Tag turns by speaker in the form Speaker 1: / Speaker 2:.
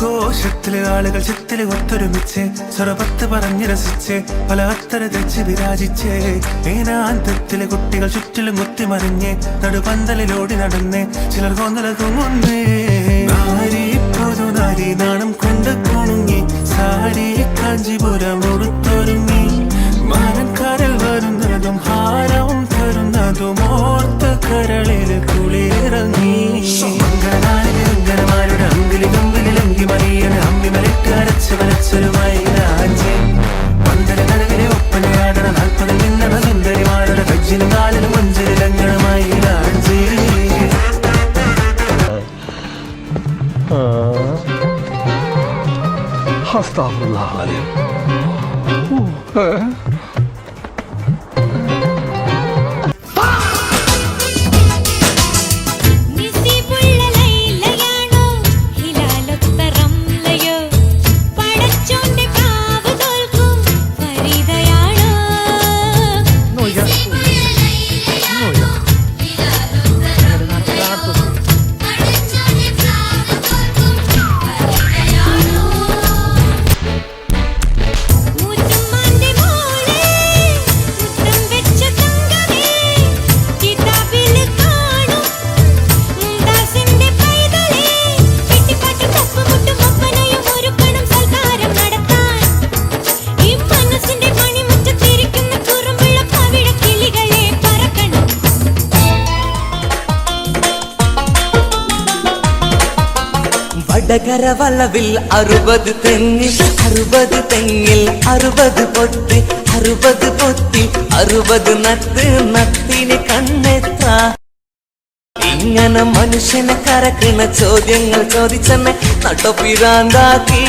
Speaker 1: ആഘോഷത്തില് ആളുകൾ ചിത്തില് ഒത്തൊരുമിച്ച് സ്വരപത്ത് പറഞ്ഞ് രസിച്ച് പല അത്തര തെച്ച് വിരാജിച്ച് ഏനാന്തത്തിലെ കുട്ടികൾ ചുറ്റിലും കുത്തിമറിഞ്ഞ് നടുപന്തലിലോടി നടന്ന് ചിലർ കൊന്നല തൂങ്ങുന്നേ നാരി പുതുനാരി നാണം കൊണ്ട് കുണുങ്ങി സാരി കാഞ്ചിപുരം ഉടുത്തൊരുങ്ങി മാനക്കാരൽ വരുന്നതും ഹാരവും തരുന്നതും ഓർത്ത് കരളില് കുളിയിറങ്ങി അങ്കമാരുടെ അമ്പിലി മറിയന് അമ്പിമലിട്ട് അരച്ച് വരച്ചൊരു മൈലാഞ്ചി പന്തല കരവിലെ ഒപ്പനയാടണ 40 നിന്നണ സുന്ദരിമാരുടെ കജ്ജിലും കാലിലും മഞ്ചലിലങ്ങണ മൈലാഞ്ചി
Speaker 2: വടകരവളവിൽ 60 തെങ്ങിൽ 60 പൊത്ത് 60 പൊത്തി 60 നത്ത് നത്തിന് കണ്ണെത്ര ഇങ്ങനെ മനുഷ്യനെ കരക്കണ ചോദ്യങ്ങൾ ചോദിച്ചെന്നെ നട്ടൊപ്പിരാന്താക്കി